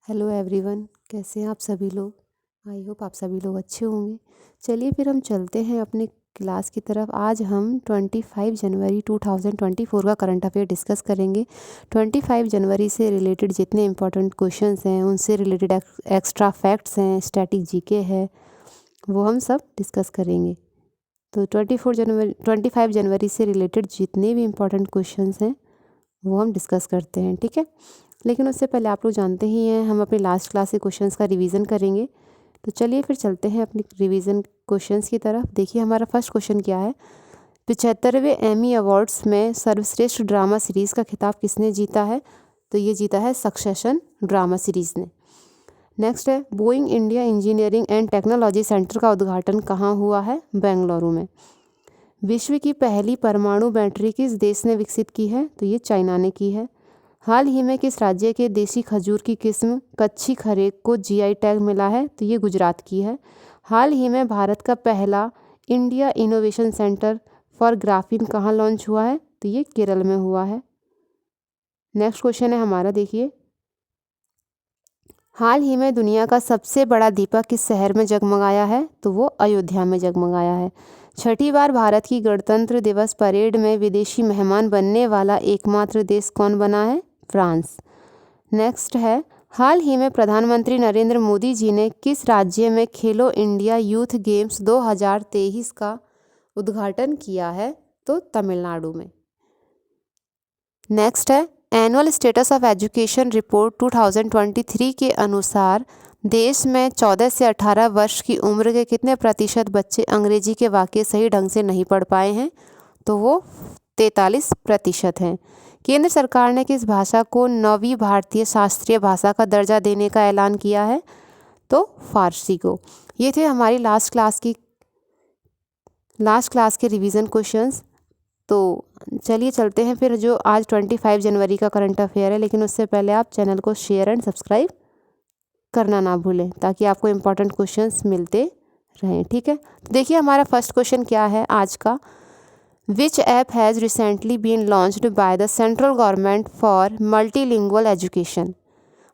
Hello everyone, कैसे हैं आप सभी लोग। आई होप आप सभी लोग अच्छे होंगे। चलिए फिर हम चलते हैं अपने क्लास की तरफ। आज हम 25 जनवरी 2024 का करंट अफेयर डिस्कस करेंगे। 25 जनवरी से रिलेटेड जितने इम्पोर्टेंट क्वेश्चंस हैं, उनसे रिलेटेड एक्स्ट्रा फैक्ट्स हैं, स्टैटिक जीके है, वो हम सब डिस्कस करेंगे। तो 25 जनवरी से रिलेटेड जितने भी इम्पोर्टेंट क्वेश्चंस हैं वो हम डिस्कस करते हैं, ठीक है। लेकिन उससे पहले आप लोग जानते ही हैं, हम अपने लास्ट क्लास के क्वेश्चंस का रिवीजन करेंगे। तो चलिए फिर चलते हैं अपनी रिवीजन क्वेश्चंस की तरफ। देखिए हमारा फर्स्ट क्वेश्चन क्या है। 75वें एमी अवार्ड्स में सर्वश्रेष्ठ ड्रामा सीरीज़ का खिताब किसने जीता है? तो ये जीता है सक्सेशन ड्रामा सीरीज़ ने। नेक्स्ट है, Boeing India engineering and technology centre का उद्घाटन कहाँ हुआ है? बेंगलुरु में। विश्व की पहली परमाणु बैटरी किस देश ने विकसित की है? तो ये चाइना ने की है। हाल ही में किस राज्य के देसी खजूर की किस्म कच्ची खरेक को जीआई टैग मिला है? तो ये गुजरात की है। हाल ही में भारत का पहला India innovation centre for graphene कहाँ लॉन्च हुआ है? तो ये केरल में हुआ है। नेक्स्ट क्वेश्चन है हमारा, देखिए, हाल ही में दुनिया का सबसे बड़ा दीपक किस शहर में जगमगाया है? तो वो अयोध्या में जगमगाया है। छठी बार भारत की गणतंत्र दिवस परेड में विदेशी मेहमान बनने वाला एकमात्र देश कौन बना है? फ्रांस। नेक्स्ट है, हाल ही में प्रधानमंत्री नरेंद्र मोदी जी ने किस राज्य में खेलो इंडिया यूथ गेम्स 2023 का उद्घाटन किया है? तो तमिलनाडु में। नेक्स्ट है, annual status of education report 2023 के अनुसार देश में 14 से 18 वर्ष की उम्र के कितने प्रतिशत बच्चे अंग्रेजी के वाक्य सही ढंग से नहीं पढ़ पाए हैं? तो वो 43% हैं। केंद्र सरकार ने किस भाषा को नवीं भारतीय शास्त्रीय भाषा का दर्जा देने का ऐलान किया है? तो फारसी को। ये थे हमारी लास्ट क्लास के रिवीजन क्वेश्चंस। तो चलिए चलते हैं फिर जो आज 25 जनवरी का करंट अफेयर है, लेकिन उससे पहले आप चैनल को शेयर एंड सब्सक्राइब करना ना भूलें ताकि आपको इम्पोर्टेंट क्वेश्चंस मिलते रहें, ठीक है। तो देखिए हमारा फर्स्ट क्वेश्चन क्या है आज का। Which app has recently been launched by the central government for multilingual education?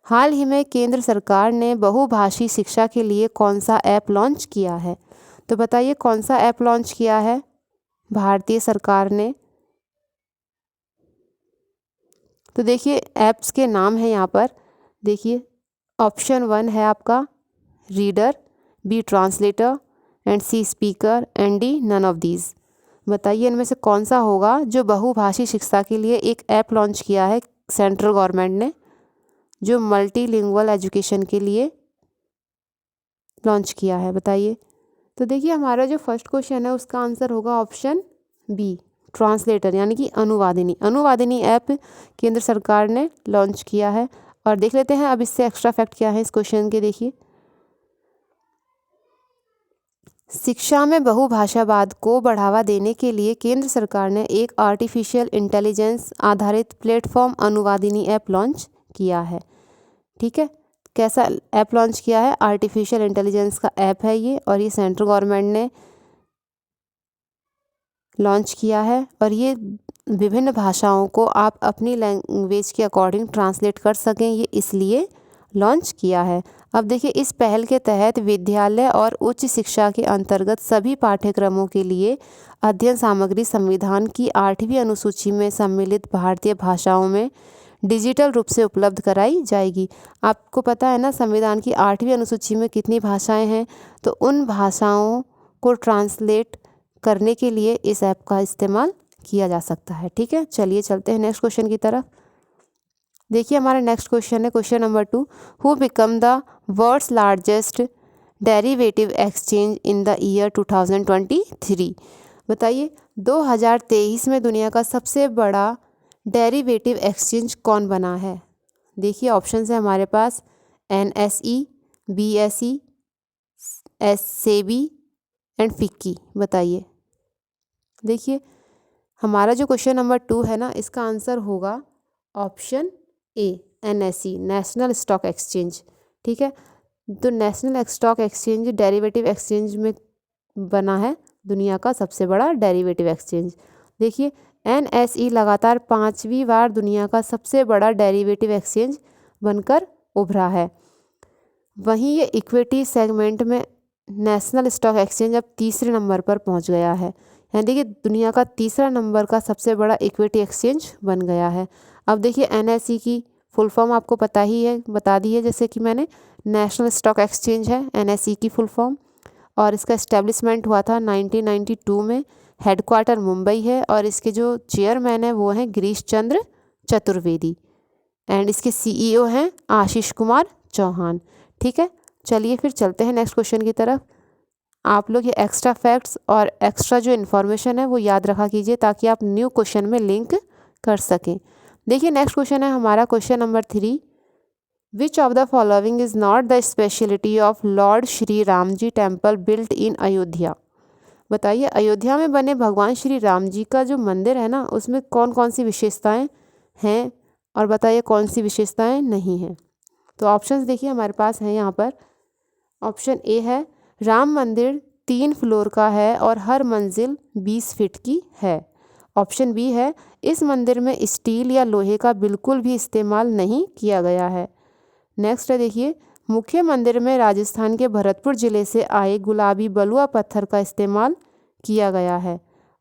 हाल ही में केंद्र सरकार ने बहुभाषी शिक्षा के लिए कौन सा ऐप लॉन्च किया है? तो बताइए कौन सा ऐप लॉन्च किया है भारतीय सरकार ने? तो देखिए ऐप्स के नाम है यहाँ पर। देखिए ऑप्शन 1 है आपका reader, B translator and C speaker and D none of these. बताइए इनमें से कौन सा होगा जो बहुभाषी शिक्षा के लिए एक ऐप लॉन्च किया है सेंट्रल गवर्नमेंट ने, जो मल्टीलिंगुअल एजुकेशन के लिए लॉन्च किया है, बताइए। तो देखिए हमारा जो फर्स्ट क्वेश्चन है उसका आंसर होगा ऑप्शन बी ट्रांसलेटर, यानी कि अनुवादिनी ऐप केंद्र सरकार ने लॉन्च किया है। और देख लेते हैं अब इससे एक्स्ट्रा फैक्ट क्या है इस क्वेश्चन के। देखिए, शिक्षा में बहुभाषावाद को बढ़ावा देने के लिए केंद्र सरकार ने एक आर्टिफिशियल इंटेलिजेंस आधारित प्लेटफॉर्म अनुवादिनी ऐप लॉन्च किया है, ठीक है। कैसा ऐप लॉन्च किया है? आर्टिफिशियल इंटेलिजेंस का ऐप है ये, और ये सेंट्रल गवर्नमेंट ने लॉन्च किया है। और ये विभिन्न भाषाओं को आप अपनी लैंग्वेज के अकॉर्डिंग ट्रांसलेट कर सकें, ये इसलिए लॉन्च किया है। अब देखिए इस पहल के तहत विद्यालय और उच्च शिक्षा के अंतर्गत सभी पाठ्यक्रमों के लिए अध्ययन सामग्री संविधान की 8वीं अनुसूची में सम्मिलित भारतीय भाषाओं में डिजिटल रूप से उपलब्ध कराई जाएगी। आपको पता है ना संविधान की 8वीं अनुसूची में कितनी भाषाएं हैं, तो उन भाषाओं को ट्रांसलेट करने के लिए इस ऐप का इस्तेमाल किया जा सकता है, ठीक है। चलिए चलते हैं नेक्स्ट क्वेश्चन की तरफ। देखिए हमारा नेक्स्ट क्वेश्चन है question number 2। Who become the world's largest derivative exchange in the year 2023? बताइए 2023 में दुनिया का सबसे बड़ा डेरिवेटिव एक्सचेंज कौन बना है? देखिए ऑप्शन है हमारे पास NSE, BSE, SEBI and FICCI. बताइए। देखिए हमारा जो क्वेश्चन नंबर 2 है ना, इसका आंसर होगा option A NSE, national stock exchange, ठीक है। तो national stock exchange derivative exchange में बना है दुनिया का सबसे बड़ा डेरिवेटिव एक्सचेंज। देखिए NSE लगातार 5वीं बार दुनिया का सबसे बड़ा डेरिवेटिव एक्सचेंज बनकर उभरा है। वहीं ये इक्विटी सेगमेंट में नेशनल स्टॉक एक्सचेंज अब तीसरे नंबर पर पहुंच गया है, यानी देखिए दुनिया का तीसरा नंबर का सबसे बड़ा इक्विटी एक्सचेंज बन गया है। अब देखिए एनएसई की फुल फॉर्म आपको पता ही है, बता दी है, जैसे कि मैंने नेशनल स्टॉक एक्सचेंज है एनएसई की फुल फॉर्म, और इसका इस्टेब्लिशमेंट हुआ था 1992 में। हेडक्वार्टर मुंबई है और इसके जो चेयरमैन है वो हैं गिरीश चंद्र चतुर्वेदी, एंड इसके सीईओ हैं आशीष कुमार चौहान। ठीक है, चलिए फिर चलते हैं नेक्स्ट क्वेश्चन की तरफ। आप लोग ये एक्स्ट्रा फैक्ट्स और एक्स्ट्रा जो इन्फॉर्मेशन है वो याद रखा कीजिए ताकि आप न्यू क्वेश्चन में लिंक कर सकें। देखिए नेक्स्ट क्वेश्चन है हमारा question number 3। Which of the following is not the speciality of Lord Shri Ram ji temple built in Ayodhya. बताइए अयोध्या में बने भगवान श्री राम जी का जो मंदिर है ना उसमें कौन कौन सी विशेषताएं हैं, और बताइए कौन सी विशेषताएं नहीं हैं। तो ऑप्शंस देखिए हमारे पास हैं यहाँ पर। ऑप्शन ए है राम मंदिर 3 फ्लोर का है और हर मंजिल 20 फीट की है। ऑप्शन बी है इस मंदिर में स्टील या लोहे का बिल्कुल भी इस्तेमाल नहीं किया गया है। नेक्स्ट है देखिए मुख्य मंदिर में राजस्थान के भरतपुर ज़िले से आए गुलाबी बलुआ पत्थर का इस्तेमाल किया गया है।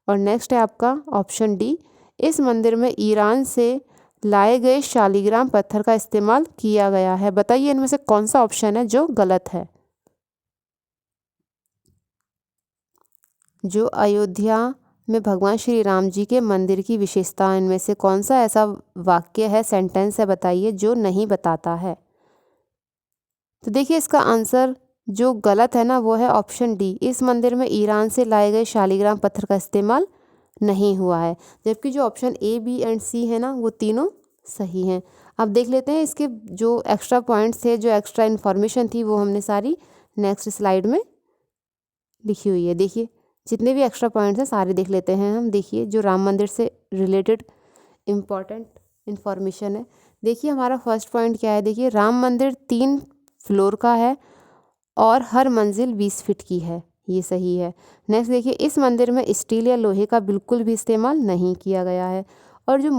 और नेक्स्ट है आपका ऑप्शन डी, इस मंदिर में ईरान से लाए गए शालिग्राम पत्थर का इस्तेमाल किया गया है। बताइए इनमें से कौन सा ऑप्शन है जो गलत है। जो अयोध्या में भगवान श्री राम जी के मंदिर की विशेषता, इनमें से कौन सा ऐसा वाक्य है, सेंटेंस है, बताइए जो नहीं बताता है। तो देखिए इसका आंसर जो गलत है ना वो है ऑप्शन डी, इस मंदिर में ईरान से लाए गए शालिग्राम पत्थर का इस्तेमाल नहीं हुआ है। जबकि जो ऑप्शन ए बी एंड सी है ना वो तीनों सही हैं। अब देख लेते हैं इसके जो एक्स्ट्रा पॉइंट्स थे, जो एक्स्ट्रा इन्फॉर्मेशन थी वो हमने सारी नेक्स्ट स्लाइड में लिखी हुई है। देखिए जितने भी एक्स्ट्रा पॉइंट्स हैं सारे देख लेते हैं हम। देखिए जो राम मंदिर से रिलेटेड इम्पॉर्टेंट इन्फॉर्मेशन है। देखिए हमारा फर्स्ट पॉइंट क्या है, देखिए राम मंदिर 3 फ्लोर का है और हर मंजिल 20 फीट की है, ये सही है। नेक्स्ट देखिए इस मंदिर में स्टील या लोहे का बिल्कुल भी इस्तेमाल नहीं किया गया है। और जो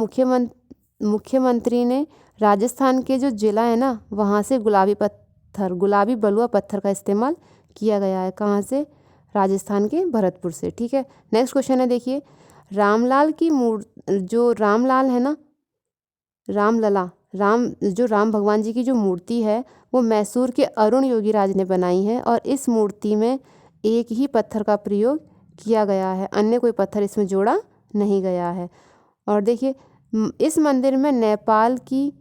मुख्यमंत्री ने राजस्थान के जो ज़िला है ना वहाँ से गुलाबी बलुआ पत्थर का इस्तेमाल किया गया है। कहाँ से? राजस्थान के भरतपुर से। ठीक है, नेक्स्ट क्वेश्चन है देखिए रामलाल की जो रामलाल है ना, रामलला, राम भगवान जी की जो मूर्ति है वो मैसूर के अरुण योगीराज ने बनाई है और इस मूर्ति में एक ही पत्थर का प्रयोग किया गया है, अन्य कोई पत्थर इसमें जोड़ा नहीं गया है। और देखिए इस मंदिर में नेपाल की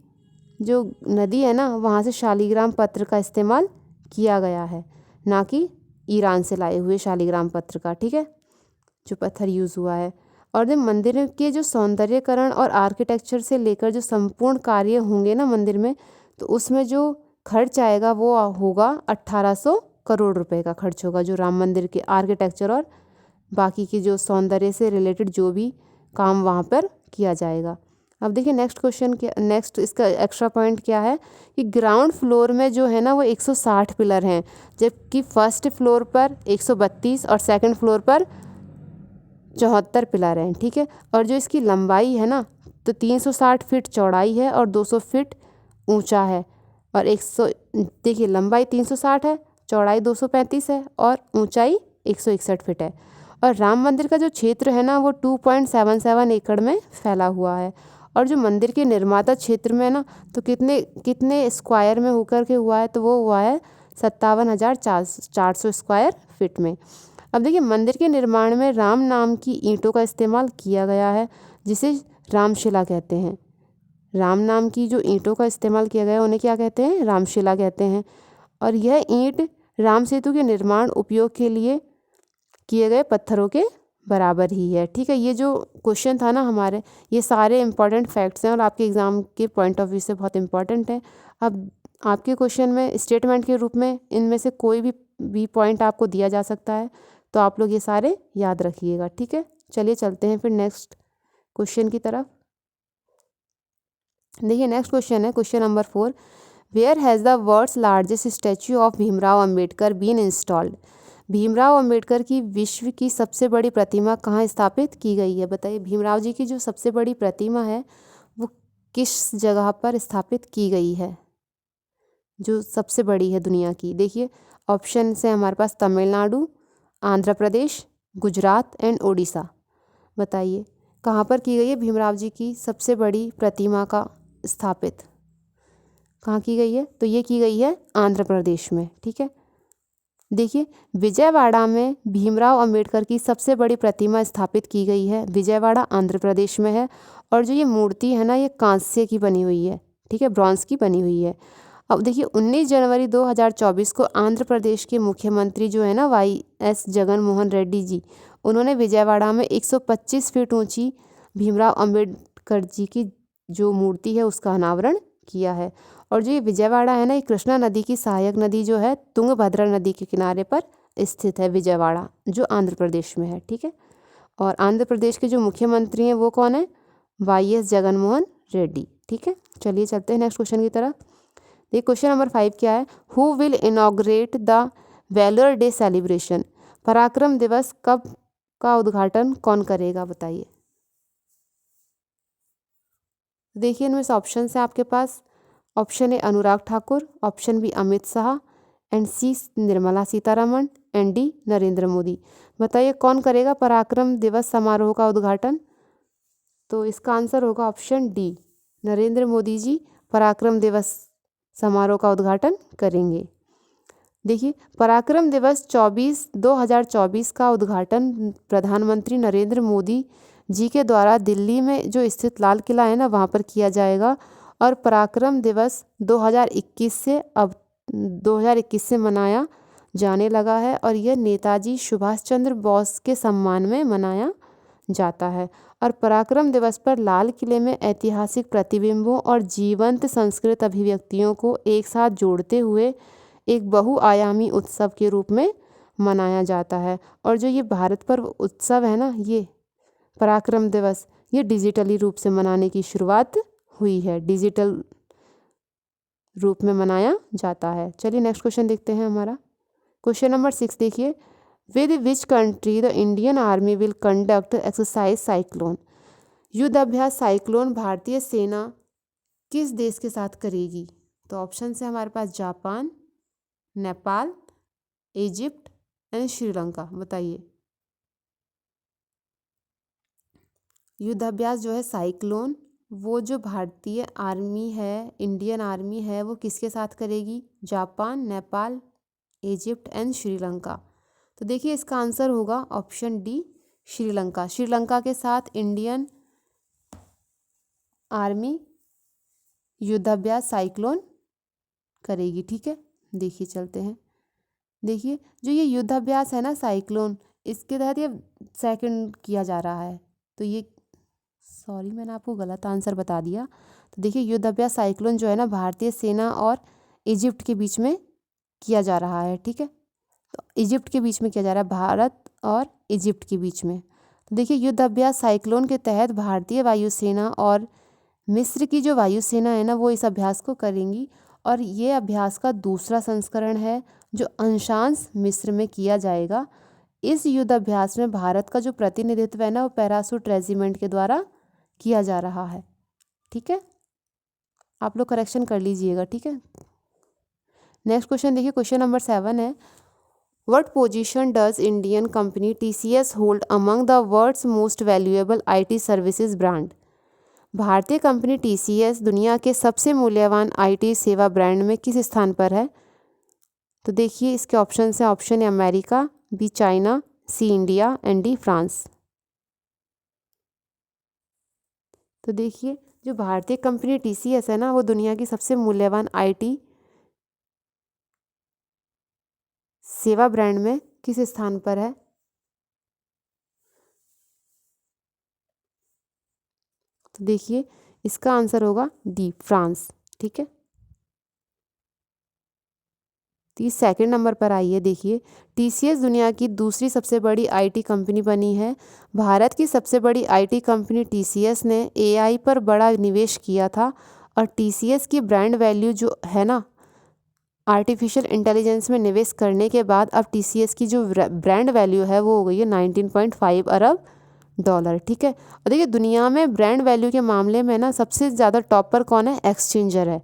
जो नदी है ना वहाँ से शालिग्राम पत्थर का इस्तेमाल किया गया है, ना कि ईरान से लाए हुए शालिग्राम पत्थर का। ठीक है, जो पत्थर यूज़ हुआ है। और जो मंदिर के जो सौंदर्यकरण और आर्किटेक्चर से लेकर जो संपूर्ण कार्य होंगे ना मंदिर में, तो उसमें जो खर्च आएगा वो होगा 1800 करोड़ रुपए का खर्च होगा, जो राम मंदिर के आर्किटेक्चर और बाकी की जो सौंदर्य से रिलेटेड जो भी काम वहाँ पर किया जाएगा। अब देखिए नेक्स्ट इसका एक्स्ट्रा पॉइंट क्या है कि ग्राउंड फ्लोर में जो है ना वो 160 पिलर हैं, जबकि फर्स्ट फ्लोर पर 132 और सेकंड फ्लोर पर 74 पिलर हैं। ठीक है, और जो इसकी लंबाई है ना तो 360 फीट चौड़ाई है और 200 फीट ऊंचा है। और देखिए लंबाई 360 है, चौड़ाई 235 है और ऊंचाई 161 फीट है। और राम मंदिर का जो क्षेत्र है ना वो 2.77 एकड़ में फैला हुआ है। और जो मंदिर के निर्माता क्षेत्र में ना तो कितने स्क्वायर में होकर के हुआ है, तो वो हुआ है 57,400 स्क्वायर फीट में। अब देखिए मंदिर के निर्माण में राम नाम की ईंटों का इस्तेमाल किया गया है, जिसे रामशिला कहते हैं। राम नाम की जो ईंटों का इस्तेमाल किया गया उन्हें क्या कहते हैं? रामशिला कहते हैं। और यह ईंट राम सेतु के निर्माण उपयोग के लिए किए गए पत्थरों के बराबर ही है। ठीक है, ये जो क्वेश्चन था ना हमारे, ये सारे इंपॉर्टेंट फैक्ट्स हैं और आपके एग्ज़ाम के पॉइंट ऑफ व्यू से बहुत इंपॉर्टेंट है। अब आपके क्वेश्चन में स्टेटमेंट के रूप में इनमें से कोई भी पॉइंट आपको दिया जा सकता है, तो आप लोग ये सारे याद रखिएगा। ठीक है, चलिए चलते हैं फिर नेक्स्ट क्वेश्चन की तरफ। देखिए नेक्स्ट क्वेश्चन है question number 4। Where has the world's largest statue of Bhimrao Ambedkar been installed. Bhimrao Ambedkar की विश्व की सबसे बड़ी प्रतिमा कहाँ स्थापित की गई है? बताइए भीमराव जी की जो सबसे बड़ी प्रतिमा है वो किस जगह पर स्थापित की गई है? जो सबसे बड़ी है दुनिया की। देखिए ऑप्शन से हमारे पास तमिलनाडु, आंध्र प्रदेश, गुजरात एंड उड़ीसा। बताइए कहाँ पर की गई है भीमराव जी की सबसे बड़ी प्रतिमा का स्थापित, कहाँ की गई है? तो ये की गई है आंध्र प्रदेश में। ठीक है, देखिए विजयवाड़ा में भीमराव अंबेडकर की सबसे बड़ी प्रतिमा स्थापित की गई है, विजयवाड़ा आंध्र प्रदेश में है। और जो ये मूर्ति है ना, ये कांस्य की बनी हुई है। ठीक है, ब्रॉन्ज की बनी हुई है। अब देखिए 19 जनवरी 2024 को आंध्र प्रदेश के मुख्यमंत्री जो है ना YS जगन मोहन रेड्डी जी, उन्होंने विजयवाड़ा में 125 फीट ऊंची भीमराव अंबेडकर जी की जो मूर्ति है उसका अनावरण किया है। और जो ये विजयवाड़ा है ना, ये कृष्णा नदी की सहायक नदी जो है तुंगभद्रा नदी के किनारे पर स्थित है विजयवाड़ा, जो आंध्र प्रदेश में है। ठीक है, और आंध्र प्रदेश के जो मुख्यमंत्री हैं वो कौन है? YS जगन मोहन रेड्डी। ठीक है, चलिए चलते हैं नेक्स्ट क्वेश्चन की तरफ। देखिए क्वेश्चन नंबर 5 क्या है? Who will inaugurate the valour day celebration? Parakram Diwas कब का उद्घाटन कौन करेगा? बताइए। देखिए इनमें से ऑप्शन है आपके पास। Option A Anurag Thakur, option B Amit Shah and C Nirmala Sitharaman and D Narendra Modi. बताइए कौन करेगा पराक्रम दिवस समारोह का उद्घाटन? तो इसका आंसर होगा ऑप्शन डी, नरेंद्र मोदी जी पराक्रम दिवस समारोह का उद्घाटन करेंगे। देखिए पराक्रम दिवस 2024 का उद्घाटन प्रधानमंत्री नरेंद्र मोदी जी के द्वारा दिल्ली में जो स्थित लाल किला है ना, वहाँ पर किया जाएगा। और पराक्रम दिवस 2021 से मनाया जाने लगा है, और यह नेताजी सुभाष चंद्र बोस के सम्मान में मनाया जाता है। और पराक्रम दिवस पर लाल किले में ऐतिहासिक प्रतिबिंबों और जीवंत संस्कृत अभिव्यक्तियों को एक साथ जोड़ते हुए एक बहुआयामी उत्सव के रूप में मनाया जाता है। और जो ये भारत पर्व उत्सव है ना, ये पराक्रम दिवस, ये डिजिटली रूप से मनाने की शुरुआत हुई है, डिजिटल रूप में मनाया जाता है। चलिए नेक्स्ट क्वेश्चन देखते हैं हमारा। क्वेश्चन नंबर 6 देखिए, with which country the Indian army will conduct exercise cyclone? युद्ध अभ्यास साइक्लोन भारतीय सेना किस देश के साथ करेगी? तो ऑप्शन है हमारे पास Japan, Nepal, Egypt and Sri Lanka. बताइए युद्ध अभ्यास जो है साइक्लोन, वो जो भारतीय आर्मी है, इंडियन आर्मी है, वो किसके साथ करेगी? Japan, Nepal, Egypt and Sri Lanka. तो देखिए इसका आंसर होगा ऑप्शन डी, श्रीलंका। श्रीलंका के साथ इंडियन आर्मी युद्धाभ्यास साइक्लोन करेगी। ठीक है, देखिए चलते हैं। देखिए जो ये युद्धाभ्यास है ना साइक्लोन, इसके तहत ये सेकंड किया जा रहा है। तो ये सॉरी मैंने आपको गलत आंसर बता दिया। तो देखिए युद्धाभ्यास साइक्लोन जो है ना भारतीय सेना और इजिप्ट के बीच में किया जा रहा है। ठीक है, तो इजिप्ट के बीच में किया जा रहा है, भारत और इजिप्ट के बीच में। तो देखिए युद्ध अभ्यास साइक्लोन के तहत भारतीय वायुसेना और मिस्र की जो वायुसेना है ना, वो इस अभ्यास को करेंगी। और ये अभ्यास का दूसरा संस्करण है जो अंशांश मिस्र में किया जाएगा। इस युद्ध अभ्यास में भारत का जो प्रतिनिधित्व है ना, वो पैरासूट रेजिमेंट के द्वारा किया जा रहा है। ठीक है, आप लोग करेक्शन कर लीजिएगा। ठीक है, नेक्स्ट क्वेश्चन देखिए, क्वेश्चन नंबर 7 है, what position does Indian company TCS hold among the world's most valuable IT services brand? भारतीय कंपनी TCS दुनिया के सबसे मूल्यवान IT सेवा ब्रांड में किस स्थान पर है? तो देखिए इसके ऑप्शन है, option A America, B China, C India and D France. तो देखिए जो भारतीय कंपनी TCS है ना, वो दुनिया की सबसे मूल्यवान IT सेवा ब्रांड में किस स्थान पर है? तो देखिए इसका आंसर होगा डी, फ्रांस। ठीक है, तो ये सेकेंड नंबर पर आई है। देखिए TCS दुनिया की दूसरी सबसे बड़ी IT कंपनी बनी है। भारत की सबसे बड़ी IT कंपनी TCS ने AI पर बड़ा निवेश किया था, और TCS की ब्रांड वैल्यू जो है ना, आर्टिफिशियल इंटेलिजेंस में निवेश करने के बाद अब TCS की जो ब्रांड वैल्यू है वो हो गई है 19.5 अरब डॉलर। ठीक है, और देखिए दुनिया में ब्रांड वैल्यू के मामले में ना सबसे ज़्यादा टॉप पर कौन है? एक्सचेंजर है।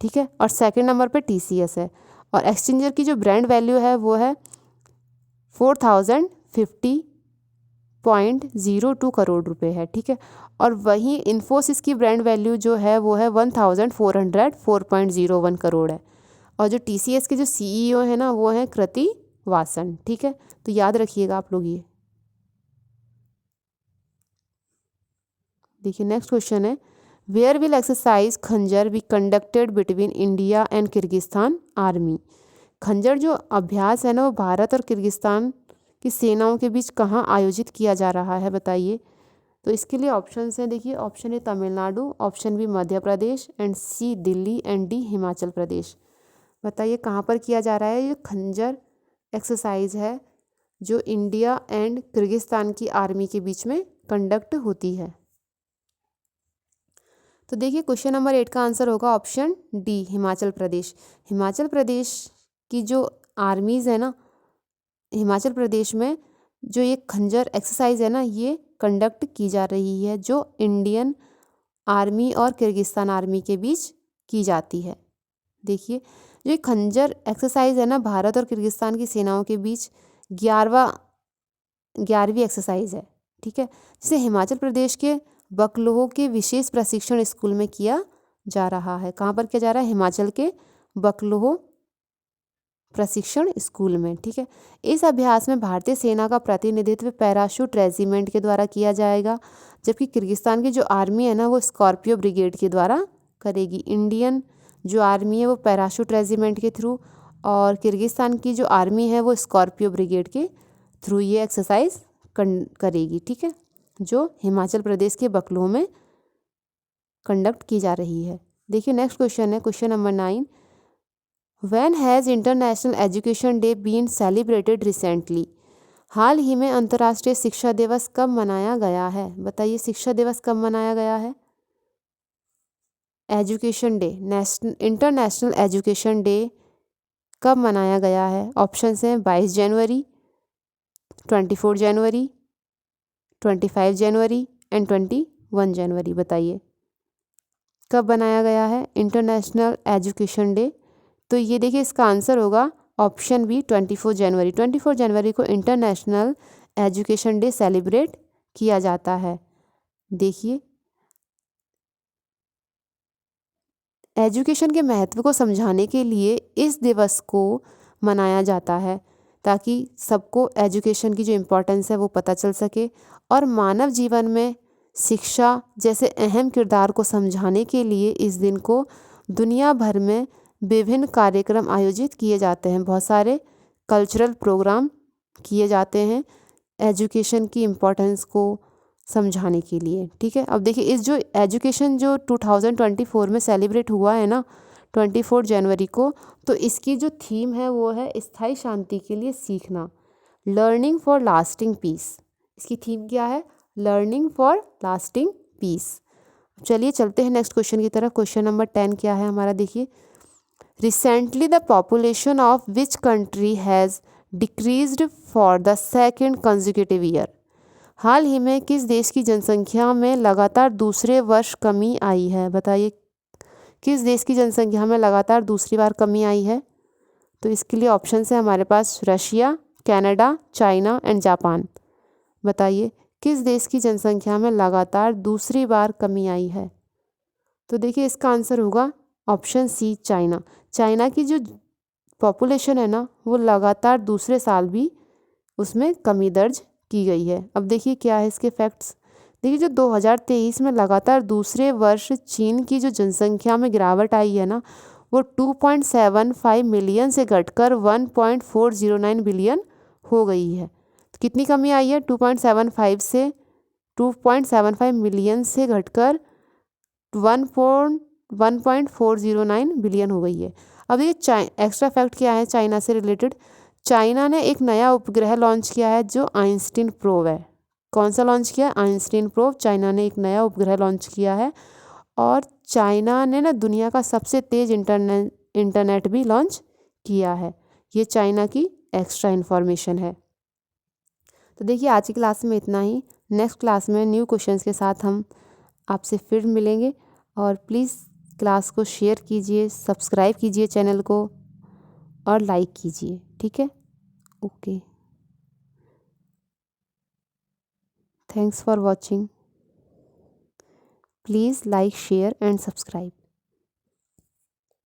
ठीक है, और सेकंड नंबर पे TCS है। और एक्सचेंजर की जो ब्रांड वैल्यू है वो है 4050.02 करोड़ रुपए है, ठीक है। और वहीं इन्फोसिस की ब्रांड वैल्यू जो है वो है 1404.01 करोड़ है। और जो TCS के जो CEO है ना वो है कृति वासन, ठीक है। तो याद रखिएगा आप लोग ये। देखिए नेक्स्ट क्वेश्चन है, वेयर विल एक्सरसाइज खंजर be conducted between India and Kyrgyzstan army. खंजर जो अभ्यास है ना वो भारत और किर्गिस्तान की सेनाओं के बीच कहाँ आयोजित किया जा रहा है, बताइए। तो इसके लिए ऑप्शंस हैं, देखिए option A Tamil Nadu, option B Madhya Pradesh, and C Delhi, and D Himachal Pradesh. बताइए कहाँ पर किया जा रहा है। ये खंजर एक्सरसाइज है जो इंडिया एंड किर्गिस्तान की आर्मी के बीच में कंडक्ट होती है। तो देखिए क्वेश्चन नंबर 8 का आंसर होगा ऑप्शन डी हिमाचल प्रदेश। हिमाचल प्रदेश की जो आर्मीज़ है ना, हिमाचल प्रदेश में जो ये खंजर एक्सरसाइज है ना ये कंडक्ट की जा रही है, जो इंडियन आर्मी और किर्गिस्तान आर्मी के बीच की जाती है। देखिए जो ये खंजर एक्सरसाइज है ना भारत और किर्गिस्तान की सेनाओं के बीच 11वीं एक्सरसाइज है, ठीक है, जिसे हिमाचल प्रदेश के बकलोह के विशेष प्रशिक्षण स्कूल में किया जा रहा है। कहाँ पर किया जा रहा है? हिमाचल के बकलोह प्रशिक्षण स्कूल में, ठीक है। इस अभ्यास में भारतीय सेना का प्रतिनिधित्व पैराशूट रेजिमेंट के द्वारा किया जाएगा, जबकि किर्गिस्तान की जो आर्मी है ना वो स्कॉर्पियो ब्रिगेड के द्वारा करेगी। इंडियन जो आर्मी है वो पैराशूट रेजिमेंट के थ्रू, और किर्गिस्तान की जो आर्मी है वो स्कॉर्पियो ब्रिगेड के थ्रू ये एक्सरसाइज करेगी, ठीक है, जो हिमाचल प्रदेश के बकलोह में कंडक्ट की जा रही है। देखिए नेक्स्ट क्वेश्चन है, question number 9, when has international education day been celebrated recently. हाल ही में अंतर्राष्ट्रीय शिक्षा दिवस कब मनाया गया है? बताइए शिक्षा दिवस कब मनाया गया है? Education day, international education day कब मनाया गया है? ऑप्शंस हैं 22 जनवरी, 24 जनवरी, 25 जनवरी एंड 21 जनवरी। बताइए कब बनाया गया है इंटरनेशनल एजुकेशन डे? तो ये देखिए इसका आंसर होगा ऑप्शन बी 24 जनवरी। 24 जनवरी को इंटरनेशनल एजुकेशन डे सेलिब्रेट किया जाता है। देखिए एजुकेशन के महत्व को समझाने के लिए इस दिवस को मनाया जाता है, ताकि सबको एजुकेशन की जो इम्पोर्टेंस है वो पता चल सके, और मानव जीवन में शिक्षा जैसे अहम किरदार को समझाने के लिए इस दिन को दुनिया भर में विभिन्न कार्यक्रम आयोजित किए जाते हैं। बहुत सारे कल्चरल प्रोग्राम किए जाते हैं एजुकेशन की इम्पोर्टेंस को समझाने के लिए, ठीक है। अब देखिए इस जो एजुकेशन जो 2024 में सेलिब्रेट हुआ है ना 24 जनवरी को, तो इसकी जो थीम है वो है स्थायी शांति के लिए सीखना, लर्निंग फॉर लास्टिंग पीस। इसकी थीम क्या है? Learning for lasting peace. चलिए चलते हैं नेक्स्ट क्वेश्चन की तरफ। क्वेश्चन नंबर 10 क्या है हमारा? देखिए recently the population of which country has decreased for the second consecutive year. हाल ही में किस देश की जनसंख्या में लगातार दूसरे वर्ष कमी आई है? बताइए किस देश की जनसंख्या में लगातार दूसरी बार कमी आई है? तो इसके लिए ऑप्शन है हमारे पास Russia, Canada, China and Japan. बताइए किस देश की जनसंख्या में लगातार दूसरी बार कमी आई है? तो देखिए इसका आंसर होगा ऑप्शन सी चाइना। चाइना की जो पॉपुलेशन है ना वो लगातार दूसरे साल भी उसमें कमी दर्ज की गई है। अब देखिए क्या है इसके फैक्ट्स। देखिए जो 2023 में लगातार दूसरे वर्ष चीन की जो जनसंख्या में गिरावट आई है ना वो 2.75 मिलियन से घटकर 1.409 बिलियन हो गई है। तो कितनी कमी आई है? 2.75 से 2.75 मिलियन से घटकर 1.409 बिलियन हो गई है। अब ये एक्स्ट्रा फैक्ट क्या है चाइना से रिलेटेड? चाइना ने एक नया उपग्रह लॉन्च किया है जो आइंस्टीन प्रोब है। कौन सा लॉन्च किया? Einstein probe. चाइना ने एक नया उपग्रह लॉन्च किया है, और चाइना ने ना दुनिया का सबसे तेज़ इंटरनेट भी लॉन्च किया है। ये चाइना की एक्स्ट्रा इन्फॉर्मेशन है। तो देखिए आज की क्लास में इतना ही। नेक्स्ट क्लास में न्यू क्वेश्चंस के साथ हम आपसे फिर मिलेंगे, और प्लीज़ क्लास को शेयर कीजिए, सब्सक्राइब कीजिए चैनल को और लाइक कीजिए। ठीक है, okay, thanks for watching. Please like, share and subscribe.